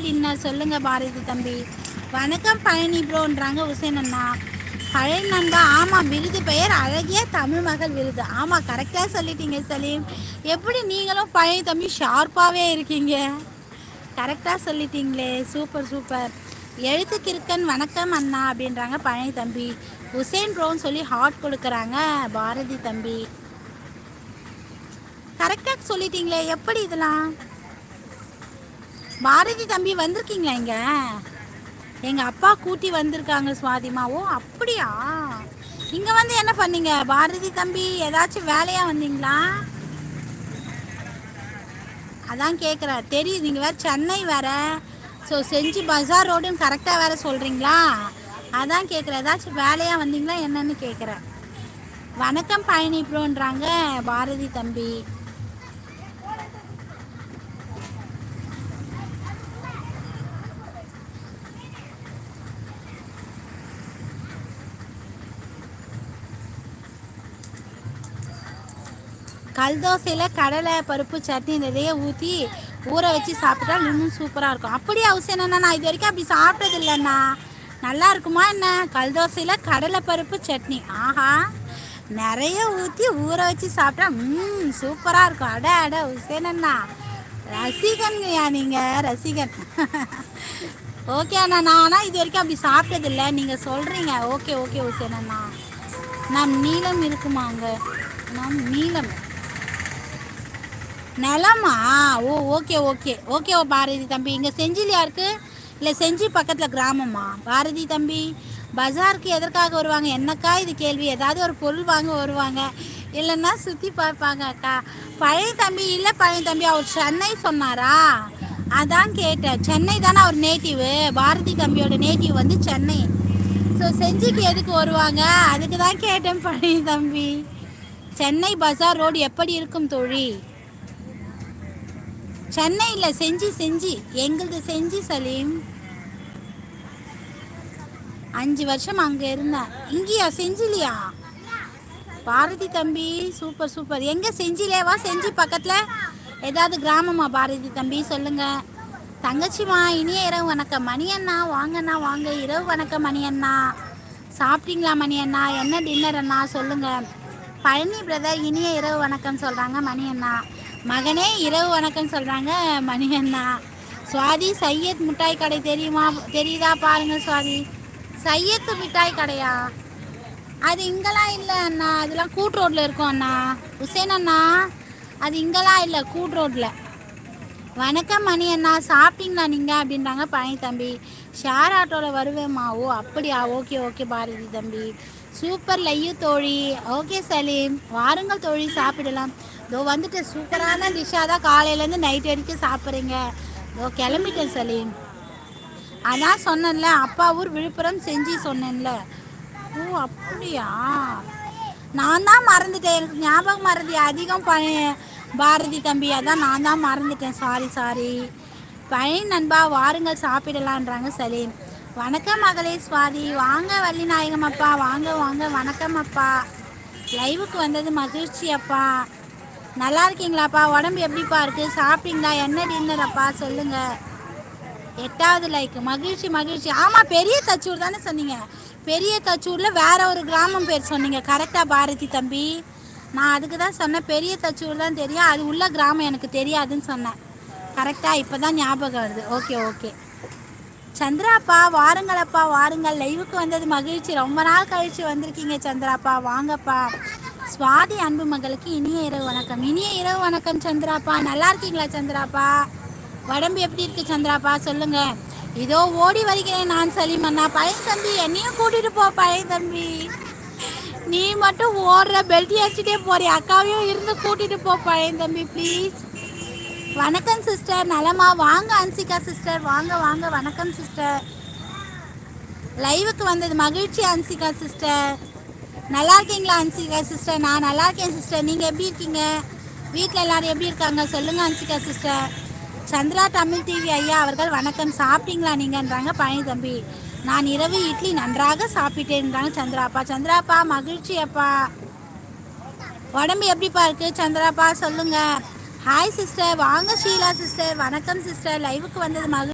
Dinner சொல்லுங்கள் பாரதி தம்பி. வணக்கம் பழனி ப்ரோன்றாங்க உசேன் அண்ணா. பழனி நண்பா, ஆமாம், விருது பெயர் அழகிய தமிழ் மகள் விருது. ஆமாம், கரெக்டாக சொல்லிட்டீங்க சலீம். எப்படி நீங்களும் பழனி தம்பி ஷார்ப்பாகவே இருக்கீங்க, கரெக்டாக சொல்லிட்டீங்களே, சூப்பர் சூப்பர். எழுத்து கிறுக்கன் வணக்கம் அண்ணா அப்படின்றாங்க பழனி தம்பி. உசேன் ப்ரோன்னு சொல்லி ஹார்ட் கொடுக்குறாங்க பாரதி தம்பி. கரெக்டாக சொல்லிட்டீங்களே, எப்படி இதெல்லாம்? பாரதி தம்பி வந்திருக்கீங்களா இங்கே? எங்கள் அப்பா கூட்டி வந்திருக்காங்க சுவாதிமா. ஓ அப்படியா? இங்கே வந்து என்ன பண்ணீங்க பாரதி தம்பி? ஏதாச்சும் வேலையாக வந்தீங்களா? அதான் கேட்குறேன். தெரியும், நீங்கள் வேறு சென்னை வேறு. ஸோ செஞ்சு பஜார் ரோடுன்னு கரெக்டாக வேறு சொல்கிறீங்களா? அதான் கேட்குறேன், ஏதாச்சும் வேலையாக வந்தீங்களா என்னன்னு கேட்குறேன். வணக்கம் பழனி ப்ரோன்றாங்க பாரதி தம்பி. கல் தோசையில் கடலை பருப்பு சட்னி நிறைய ஊற்றி ஊற வச்சு சாப்பிட்டா இன்னும் சூப்பராக இருக்கும். அப்படியே அவசியம் என்னண்ணா? நான் இது வரைக்கும் அப்படி சாப்பிட்டது இல்லைண்ணா. நல்லா இருக்குமா என்ன? கல் தோசையில் கடலை பருப்பு சட்னி, ஆஹா, நிறைய ஊற்றி ஊற வச்சு சாப்பிட்டா சூப்பராக இருக்கும். அட அட உசேனண்ணா, ரசிகன்யா நீங்கள், ரசிகன். ஓகே அண்ணா, நான் ஆனால் இது வரைக்கும் அப்படி சாப்பிட்டதில்லை, நீங்கள் சொல்கிறீங்க. ஓகே ஓகே உசேனண்ணா. நம் நீளம் இருக்குமாங்க? நம் நீளம் நிலமா? ஓ ஓகே ஓகே ஓகே பாரதி தம்பி. இங்கே செஞ்சிலியா இருக்குது, இல்லை செஞ்சி பக்கத்தில் கிராமமா பாரதி தம்பி? பஜாருக்கு எதற்காக வருவாங்க? என்னக்கா இது கேள்வி? ஏதாவது ஒரு பொருள் வாங்க வருவாங்க, இல்லைன்னா சுற்றி பார்ப்பாங்க அக்கா. பழைய தம்பி இல்லை பழைய தம்பி, அவர் சென்னை சொன்னாரா, அதான் கேட்டேன். சென்னை தானே அவர் நேட்டிவு? பாரதி தம்பியோட நேட்டிவ் வந்து சென்னை. ஸோ செஞ்சிக்கு எதுக்கு வருவாங்க, அதுக்கு தான் கேட்டேன் பழைய தம்பி. சென்னை பஜார் ரோடு எப்படி இருக்கும் தோழி? சென்னை இல்லை, செஞ்சி. செஞ்சி எங்களது செஞ்சி சலீம். 5 வருஷம் அங்கே இருந்தேன். இங்கேயா செஞ்சிலியா பாரதி தம்பி? Super super. எங்கே செஞ்சிலேவா? செஞ்சி பக்கத்தில் ஏதாவது கிராமமா பாரதி தம்பி? சொல்லுங்கள். தங்கச்சிமா, இனிய இரவு வணக்கம் மணி அண்ணா. வாங்கண்ணா வாங்க, இரவு வணக்கம் மணி அண்ணா. சாப்பிட்டீங்களா மணி அண்ணா? என்ன டின்னர் அண்ணா சொல்லுங்கள். பழனி பிரதர் இனிய இரவு வணக்கம் சொல்கிறாங்க மணி அண்ணா. மகனே இரவு வணக்கம் சொல்கிறாங்க மணி அண்ணா. சுவாதி, சையத் மிட்டாய் கடை தெரியுமா? தெரியுதா பாருங்கள் சுவாதி. சையத்து மிட்டாய் கடையா? அது இங்கெல்லாம் இல்லை அண்ணா, அதெல்லாம் கூட் ரோட்டில் இருக்கும் அண்ணா. உசேன் அண்ணா, அது இங்கெல்லாம் இல்லை, கூட் ரோட்டில். வணக்கம் மணி அண்ணா, சாப்பிட்டீங்களா நீங்கள் அப்படின்றாங்க பழனி தம்பி. ஷேர் ஆட்டோவில் வருவேம்மா. ஓ அப்படியா? ஓகே ஓகே பாரதி தம்பி. சூப்பர் லையு தோழி. ஓகே சலீம், வாருங்கள் தோழி சாப்பிடலாம். இதோ வந்துட்டு சூப்பரான டிஷ்ஷாக தான் காலையிலேருந்து நைட் வரைக்கும் சாப்பிட்றீங்க. இதோ கிளம்பிட்டேன் சலீம். அதான் சொன்னேன்ல, அப்பா ஊர் விழுப்புரம் செஞ்சு சொன்னேன்ல. ஓ அப்படியா? நான் தான் மறந்துட்டேன், எனக்கு ஞாபகம் மறதி அதிகம் பாரதி தம்பி, அதான் நான் தான் மறந்துட்டேன். Sorry sorry. பழனி நண்பா வாருங்கள் சாப்பிடலான்றாங்க சலீம். வணக்கம் மகளே சுவாதி. வாங்க வள்ளிநாயகம் அப்பா, வாங்க வாங்க. வணக்கம் அப்பா, லைவுக்கு வந்தது மகிழ்ச்சி அப்பா. நல்லா இருக்கீங்களாப்பா? உடம்பு எப்படிப்பா இருக்குது? சாப்பிட்டீங்களா? என்ன டின்னர் அப்பா சொல்லுங்கள். 8வது லைக். மகிழ்ச்சி மகிழ்ச்சி. ஆமாம், பெரிய தச்சூர் தானே சொன்னீங்க? பெரிய தச்சூரில் வேற ஒரு கிராமம் பேர் சொன்னீங்க, கரெக்டாக பாரதி தம்பி? நான் அதுக்கு தான் சொன்னேன், பெரிய தச்சூர் தான் தெரியும், அது உள்ள கிராமம் எனக்கு தெரியாதுன்னு சொன்னேன். கரெக்டாக இப்போ தான் ஞாபகம் வருது. Okay okay. சந்திராப்பா வாருங்களப்பா, வாருங்கள். லைவுக்கு வந்தது மகிழ்ச்சி. ரொம்ப நாள் கழித்து வந்திருக்கீங்க சந்திராப்பா, வாங்கப்பா. சுவாதி அன்பு மகளுக்கு இனிய இரவு வணக்கம். இனிய இரவு வணக்கம் சந்திராப்பா. நல்லா இருக்கீங்களா சந்திராப்பா? உடம்பு எப்படி இருக்குது சந்திராப்பா சொல்லுங்கள். இதோ ஓடி வருகிறேன் நான் சலீம் அண்ணா. பழைய தம்பி என்னையும் கூட்டிகிட்டு போ பழைய தம்பி. நீ மட்டும் ஓடுற பெல்ட்டி அடிச்சுட்டே போறிய, அக்காவையும் இருந்து கூட்டிகிட்டு போ பழைய தம்பி ப்ளீஸ். வணக்கம் சிஸ்டர், நலமா? வாங்க அன்சிகா சிஸ்டர், வாங்க வாங்க. வணக்கம் சிஸ்டர், லைவுக்கு வந்தது மகிழ்ச்சி அன்சிகா சிஸ்டர். நல்லா இருக்கீங்களா அன்சிகா சிஸ்டர்? நான் நல்லா இருக்கேன் சிஸ்டர், நீங்கள் எப்படி இருக்கீங்க? வீட்டில் எல்லோரும் எப்படி இருக்காங்க சொல்லுங்கள் அன்சிகா சிஸ்டர். சந்திரா தமிழ் டிவி ஐயா அவர்கள் வணக்கம். சாப்பிட்டீங்களா நீங்கன்றாங்க பழனி தம்பி. நான் இரவு இட்லி நன்றாக சாப்பிட்டேன்றாங்க சந்திராப்பா. சந்திராப்பா மகிழ்ச்சி அப்பா. உடம்பு எப்படிப்பா இருக்குது சந்திராப்பா சொல்லுங்கள். ஹாய் சிஸ்டர், வாங்க ஷீலா சிஸ்டர். வணக்கம் சிஸ்டர், லைவுக்கு வந்தது மகிழ்ச்சி.